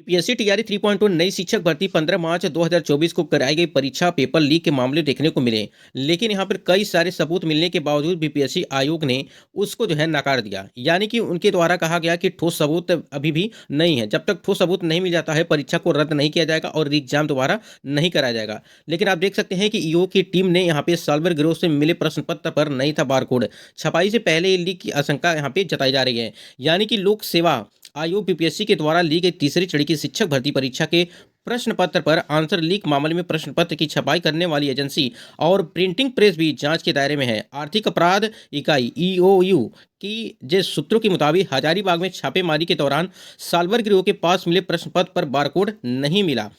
BPSC TRE 3.0 नई शिक्षक भर्ती 15 मार्च 2024 को कराई गई परीक्षा पेपर लीक के मामले देखने को मिले। लेकिन यहां पर कई सारे सबूत मिलने के बावजूद बीपीएससी आयोग ने उसको जो है नकार दिया। यानी कि उनके द्वारा कहा गया कि ठोस सबूत अभी भी नहीं है। जब तक ठोस सबूत नहीं मिल जाता है परीक्षा को रद्द नहीं किया जाएगा और एग्जाम दोबारा नहीं कराया जाएगा। लेकिन आप देख सकते हैं कि ईओ की टीम ने यहाँ पे साल्वर गिरोह से मिले प्रश्न पत्र पर नहीं था बारकोड। छपाई से पहले लीक की आशंका यहाँ पे जताई जा रही है। यानी कि लोक सेवा आयोग बीपीएससी के द्वारा ली गई तीसरी श्रेणी की शिक्षक भर्ती परीक्षा के प्रश्न पत्र पर आंसर लीक मामले में प्रश्न पत्र की छपाई करने वाली एजेंसी और प्रिंटिंग प्रेस भी जांच के दायरे में है। आर्थिक अपराध इकाई ईओयू की जिस सूत्रों के मुताबिक हजारीबाग में छापेमारी के दौरान साल्वर गिरोह के पास मिले प्रश्न पत्र पर बारकोड नहीं मिला।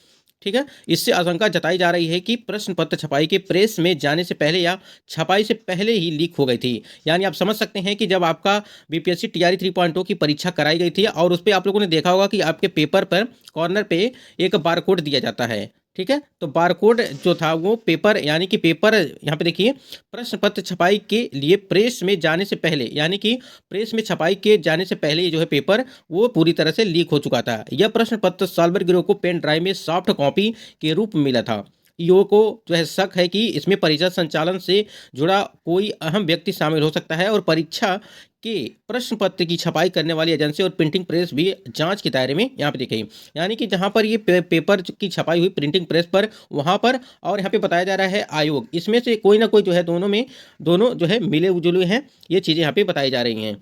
ठीक है, इससे आशंका जताई जा रही है कि प्रश्न पत्र छपाई के प्रेस में जाने से पहले या छपाई से पहले ही लीक हो गई थी। यानी आप समझ सकते हैं कि जब आपका बीपीएससी टीआरई 3.0 की परीक्षा कराई गई थी और उस पर आप लोगों ने देखा होगा कि आपके पेपर पर कॉर्नर पे एक बारकोड दिया जाता है। ठीक है, तो बारकोड जो था वो पेपर यानी कि पेपर यहाँ पे देखिए प्रश्न पत्र छपाई के लिए प्रेस में जाने से पहले यानी कि प्रेस में छपाई के जाने से पहले ये जो है पेपर वो पूरी तरह से लीक हो चुका था। यह प्रश्न पत्र साल्वर गिरोह को पेन ड्राइव में सॉफ्ट कॉपी के रूप में मिला था। ईओ को जो है शक है कि इसमें परीक्षा संचालन से जुड़ा कोई अहम व्यक्ति शामिल हो सकता है और परीक्षा के प्रश्न पत्र की छपाई करने वाली एजेंसी और प्रिंटिंग प्रेस भी जांच के दायरे में यहाँ पे देखें। यानी कि जहाँ पर ये पेपर की छपाई हुई प्रिंटिंग प्रेस पर वहाँ पर और यहाँ पे बताया जा रहा है आयोग, इसमें से कोई ना कोई जो है दोनों जो है मिले जुले हैं। ये चीज़ें यहाँ पे बताई जा रही हैं।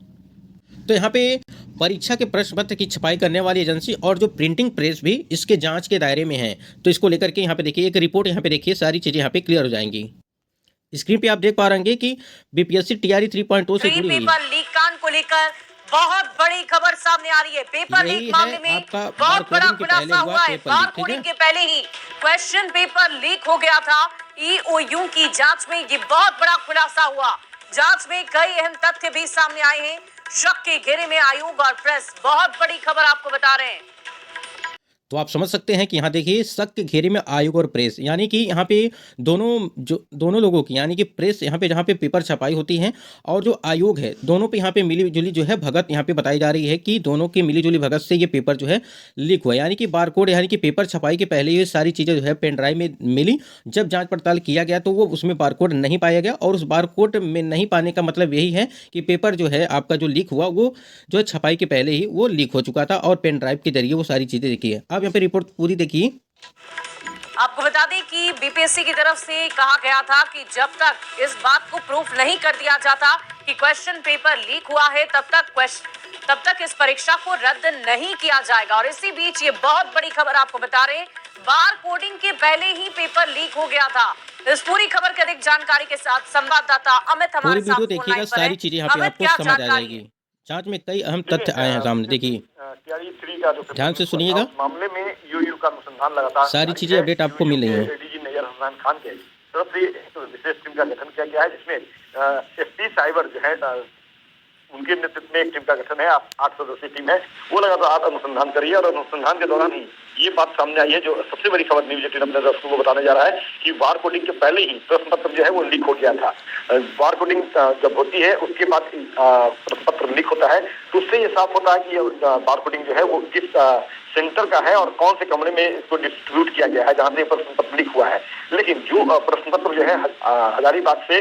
तो यहाँ पे परीक्षा के प्रश्न पत्र की छपाई करने वाली एजेंसी और जो प्रिंटिंग प्रेस भी इसके जांच के दायरे में है। तो इसको लेकर के यहाँ पे देखिए एक रिपोर्ट यहाँ पे देखिए सारी चीज़ें यहाँ पे क्लियर हो जाएंगी। स्क्रीन पे आप देख पा रहे हैं कि बीपीएससी टीआरई 3.0 से जुड़ी हुई पेपर लीक कांड को लेकर बहुत बड़ी खबर सामने आ रही है। पेपर लीक मामले में बहुत बड़ा खुलासा हुआ है। बार कोडिंग के पहले ही क्वेश्चन पेपर लीक हो गया था। ईओयू की जांच में ये बहुत बड़ा खुलासा हुआ। जांच में कई अहम तथ्य भी सामने आए हैं। शक के घेरे में आयोग और प्रेस। बहुत बड़ी खबर आपको बता रहे हैं। तो आप समझ सकते हैं कि यहाँ देखिए शक के घेरे में आयोग और प्रेस, यानी कि यहाँ पे दोनों लोगों की यानी कि प्रेस यहाँ पे जहाँ पे पेपर छपाई होती है और जो आयोग है दोनों पे यहाँ पे मिली जुली जो है भगत यहाँ पे बताई जा रही है कि दोनों की मिली जुली भगत से ये पेपर जो है लीक हुआ। यानी कि बारकोड यानी कि पेपर छपाई के पहले ये सारी चीज़ें जो है पेन ड्राइव में मिली। जब जाँच पड़ताल किया गया तो वो उसमें बारकोड नहीं पाया गया और उस बारकोड में नहीं पाने का मतलब यही है कि पेपर जो है आपका जो लीक हुआ वो जो है छपाई के पहले ही वो लीक हो चुका था और पेन ड्राइव के जरिए वो सारी चीज़ें देखी है। आप यहाँ पे रिपोर्ट पूरी देखिए। आपको बता दें कि बीपीएससी की तरफ से कहा गया था कि जब तक इस बात को प्रूफ नहीं कर दिया जाता कि क्वेश्चन पेपर लीक हुआ है तब तक इस परीक्षा को रद्द नहीं किया जाएगा। और इसी बीच ये बहुत बड़ी खबर आपको बता रहे, बार कोडिंग के पहले ही पेपर लीक हो गया था। इस पूरी खबर की अधिक जानकारी के साथ संवाददाता अमित हमारे साथ फोन लाइन पर है। सारी चीजें यहाँ पे आपको समझ आ जाएगी। जांच में कई अहम तथ्य आए हैं सामने, देखिए ध्यान से सुनिएगा। मामले में यूयू का अनुसंधान लगातार सारी चीजें अपडेट आपको मिल रही है। एडीजी नैयर हसनैन खान के तरफ से विशेष टीम का गठन किया गया है जिसमें एसपी साइबर जो है उनके नेतृत्व में एक टीम का गठन है। 8 सदस्यीय टीम है, वो लगातार अनुसंधान कर रही है और अनुसंधान के दौरान ही ये बात सामने आई है जो सबसे बड़ी खबर न्यूज 18 अपने दर्शकों को बताने जा रहा है कि बार कोडिंग के पहले ही प्रश्न पत्र जो है वो लीक हो गया था। बार कोडिंग जब होती है उसके बाद प्रश्न पत्र लीक होता है तो उससे ये साफ होता है कि बार कोडिंग जो है वो किस सेंटर का है और कौन से कमरे में इसको डिस्ट्रीब्यूट किया गया है जहाँ से प्रश्न पत्र लीक हुआ है। लेकिन जो प्रश्न पत्र जो है हजारीबाग से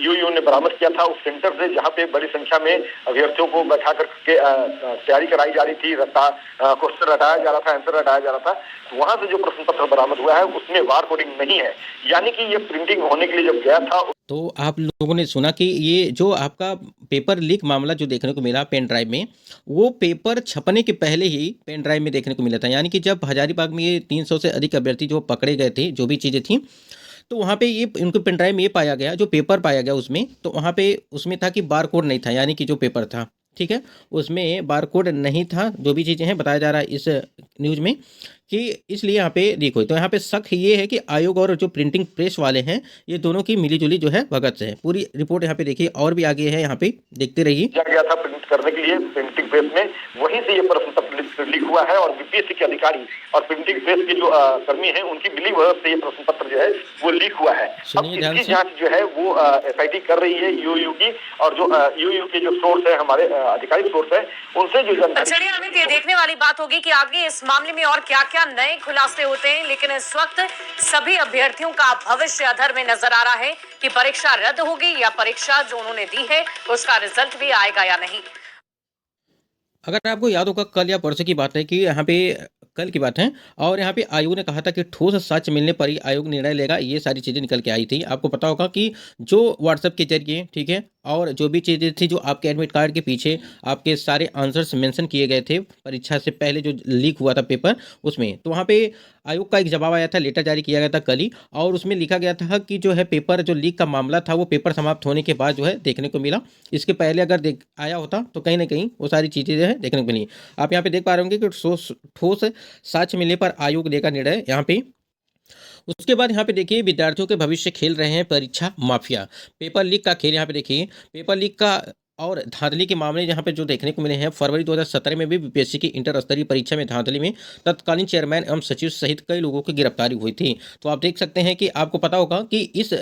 यूयू ने बरामद किया था उस सेंटर से जहाँ पे बड़ी संख्या में अभ्यर्थियों को बैठा करके तैयारी कराई जा रही थी, क्वेश्चन रटाया जा रहा था, आंसर रटाया जा रहा था, तो वहां से जो प्रश्न पत्र बरामद हुआ है उसमें बार कोडिंग नहीं है। यानी कि ये प्रिंटिंग होने के लिए जब गया था। तो आप लोगों ने सुना कि ये जो आपका पेपर लीक मामला जो देखने को मिला पेन ड्राइव में, वो पेपर छपने के पहले ही पेन ड्राइव में देखने को मिला था। यानी कि जब हजारीबाग में ये 300 से अधिक अभ्यर्थी जो पकड़े गए थे, जो भी चीज़ें थी, तो वहाँ पे ये उनको पेन ड्राइव में ये पाया गया, जो पेपर पाया गया उसमें, तो वहाँ पे उसमें था कि बार कोड नहीं था। यानी कि जो पेपर था, ठीक है, उसमें बार कोड नहीं था। जो भी चीज़ें हैं बताया जा रहा है इस न्यूज़ में कि इसलिए यहाँ पे लीक हुई। तो यहाँ पे शक ये है कि आयोग और जो प्रिंटिंग प्रेस वाले हैं ये दोनों की मिली जुली जो है भगत से है। पूरी रिपोर्ट यहाँ पे देखिए और भी आगे है, यहाँ पे देखते रहिए। गया था प्रिंट करने के लिए प्रिंटिंग प्रेस में, वहीं से ये प्रश्न पत्र लीक हुआ है और बीपीएससी के अधिकारी और प्रिंटिंग प्रेस के जो कर्मी हैं उनकी मिली भगत से ये प्रश्न पत्र जो है वो लीक हुआ है। अब इसकी जांच जो है वो एसआईटी कर रही है यूयू की, और जो यूयू के जो सोर्स है, हमारे आधिकारिक सोर्स है, उनसे जो जानकारी। चलिए अमित, ये देखने वाली बात होगी कि आगे इस मामले में और क्या क्या नए खुलासे होते हैं, लेकिन इस वक्त सभी अभ्यर्थियों का भविष्य अधर में नजर आ रहा है कि परीक्षा रद्द होगी या परीक्षा जो उन्होंने दी है उसका रिजल्ट भी आएगा या नहीं। अगर आपको याद होगा, कल या परसों की बात है कि यहाँ पे कल की बात है, और यहाँ पे आयोग ने कहा था कि ठोस साक्ष्य मिलने पर ही आयोग निर्णय लेगा। ये सारी चीज़ें निकल के आई थी। आपको पता होगा कि जो व्हाट्सएप के जरिए, ठीक है, और जो भी चीज़ें थी, जो आपके एडमिट कार्ड के पीछे आपके सारे आंसर्स मेंशन किए गए थे परीक्षा से पहले जो लीक हुआ था पेपर, उसमें तो वहाँ पे आयोग का एक जवाब आया था, लेटर जारी किया गया था कल ही, और उसमें लिखा गया था कि जो है पेपर जो लीक का मामला था वो पेपर समाप्त होने के बाद जो है देखने को मिला। इसके पहले अगर आया होता तो कहीं ना कहीं वो सारी चीज़ें जो है देखने को मिली। आप यहाँ पे देख पा रहे होंगे कि ठोस साक्ष्य मिलने पर आयोग लेगा निर्णय यहाँ पे। उसके बाद यहाँ पे देखिए, विद्यार्थियों के भविष्य खेल रहे हैं परीक्षा माफिया। पेपर लीक का खेल, यहाँ पे देखिए पेपर लीक का और धांधली के मामले यहाँ पे जो देखने को मिले हैं। फरवरी 2017 में भी बीपीएससी की इंटर स्तरीय परीक्षा में धांधली में तत्कालीन चेयरमैन एवं सचिव सहित कई लोगों की गिरफ्तारी हुई थी। तो आप देख सकते हैं कि आपको पता होगा कि इस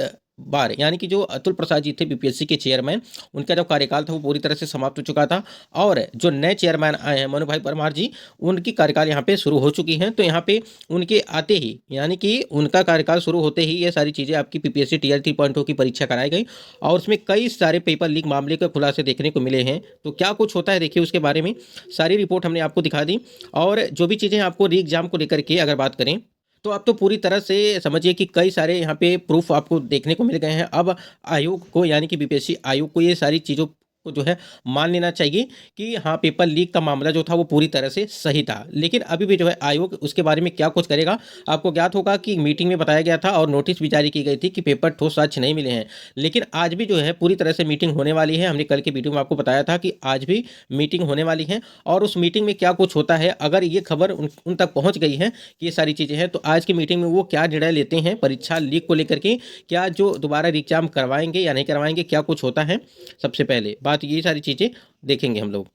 बार यानी कि जो अतुल प्रसाद जी थे बीपीएससी के चेयरमैन, उनका जो कार्यकाल था वो पूरी तरह से समाप्त हो चुका था, और जो नए चेयरमैन आए हैं मनु भाई परमार जी, उनकी कार्यकाल यहाँ पे शुरू हो चुकी हैं। तो यहाँ पे उनके आते ही यानी कि उनका कार्यकाल शुरू होते ही ये सारी चीज़ें आपकी पीपीएससी टीआर 3.0 की परीक्षा कराई गई, और उसमें कई सारे पेपर लीक मामले के खुलासे देखने को मिले हैं। तो क्या कुछ होता है देखिए, उसके बारे में सारी रिपोर्ट हमने आपको दिखा दी। और जो भी चीज़ें आपको री एग्जाम को लेकर के अगर बात करें तो आप तो पूरी तरह से समझिए कि कई सारे यहाँ पे प्रूफ आपको देखने को मिल गए हैं। अब आयोग को यानी कि बीपीएससी आयोग को ये सारी चीज़ों को जो है मान लेना चाहिए कि हाँ, पेपर लीक का मामला जो था वो पूरी तरह से सही था। लेकिन अभी भी जो है आयोग उसके बारे में क्या कुछ करेगा, आपको ज्ञात होगा कि मीटिंग में बताया गया था और नोटिस भी जारी की गई थी कि पेपर ठोस साक्ष्य नहीं मिले हैं। लेकिन आज भी जो है पूरी तरह से मीटिंग होने वाली है। हमने कल की वीडियो में आपको बताया था कि आज भी मीटिंग होने वाली है, और उस मीटिंग में क्या कुछ होता है, अगर ये खबर उन तक पहुँच गई है कि ये सारी चीज़ें हैं, तो आज की मीटिंग में वो क्या निर्णय लेते हैं परीक्षा लीक को लेकर के, क्या जो दोबारा एग्जाम करवाएंगे या नहीं करवाएंगे, क्या कुछ होता है। सबसे पहले बात ये सारी चीज़ें देखेंगे हम लोग।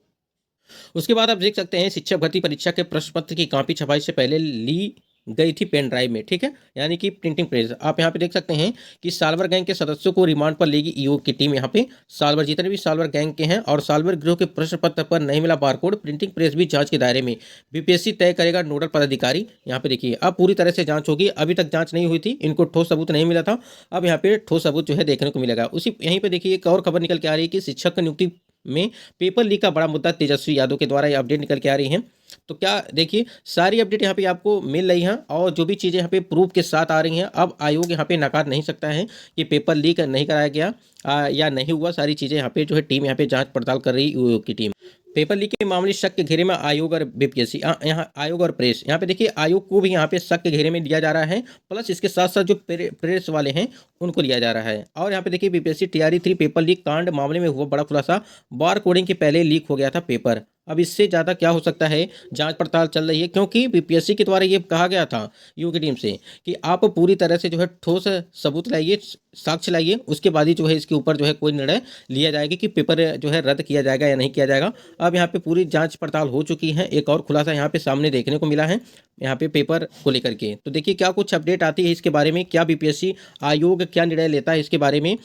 उसके बाद आप देख सकते हैं शिक्षक भर्ती परीक्षा के प्रश्न पत्र की कॉपी छपाई से पहले ली गई थी पेन ड्राइव में, ठीक है, यानी कि प्रिंटिंग प्रेस। आप यहाँ पे देख सकते हैं कि साल्वर गैंग के सदस्यों को रिमांड पर लेगी ईओ की टीम। यहाँ पे साल्वर, जितने भी साल्वर गैंग के हैं और साल्वर गिरोह के प्रश्न पत्र पर नहीं मिला बारकोड, प्रिंटिंग प्रेस भी जांच के दायरे में। बीपीएससी तय करेगा नोडल पदाधिकारी। यहाँ पे देखिए अब पूरी तरह से जांच होगी। अभी तक जांच नहीं हुई थी, इनको ठोस सबूत नहीं मिला था, अब यहाँ पे ठोस सबूत जो है देखने को मिलेगा। उसी यहीं पे देखिए एक और खबर निकल के आ रही है कि शिक्षक की नियुक्ति में पेपर लीक का बड़ा मुद्दा तेजस्वी यादव के द्वारा ये अपडेट निकल के आ रही है। तो क्या देखिए सारी अपडेट यहाँ पे आपको मिल रही हैं, और जो भी चीज़ें यहाँ पे प्रूफ के साथ आ रही हैं, अब आयोग यहाँ पे नकार नहीं सकता है कि पेपर लीक नहीं कराया गया या नहीं हुआ। सारी चीज़ें यहाँ पे जो है टीम यहाँ पे जांच पड़ताल कर रही है की टीम। पेपर लीक के मामले शक के घेरे में आयोग और बीपीएससी, यहाँ आयोग और प्रेस, यहाँ पे देखिए आयोग को भी यहाँ पे शक के घेरे में लिया जा रहा है, प्लस इसके साथ साथ जो प्रेस वाले हैं उनको लिया जा रहा है। और यहाँ पे देखिए बीपीएससी टीआरई 3 पेपर लीक कांड मामले में हुआ बड़ा खुलासा, बार कोडिंग के पहले लीक हो गया था पेपर। अब इससे ज़्यादा क्या हो सकता है, जांच पड़ताल चल रही है, क्योंकि बीपीएससी के द्वारा ये कहा गया था यू की टीम से कि आप पूरी तरह से जो है ठोस सबूत लाइए, साक्ष्य लाइए, उसके बाद ही जो है इसके ऊपर जो है कोई निर्णय लिया जाएगा कि पेपर जो है रद्द किया जाएगा या नहीं किया जाएगा। अब यहाँ पे पूरी जांच पड़ताल हो चुकी है। एक और खुलासा यहाँ पे सामने देखने को मिला है यहाँ पे पेपर को लेकर के। तो देखिए क्या कुछ अपडेट आती है इसके बारे में, क्या बीपीएससी आयोग क्या निर्णय लेता है इसके बारे में।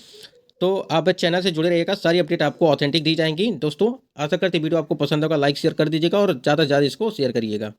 तो आप चैनल से जुड़े रहिएगा, सारी अपडेट आपको ऑथेंटिक दी जाएंगी। दोस्तों आशा करते वीडियो आपको पसंद होगा, लाइक शेयर कर दीजिएगा और ज़्यादा से ज़्यादा इसको शेयर करिएगा।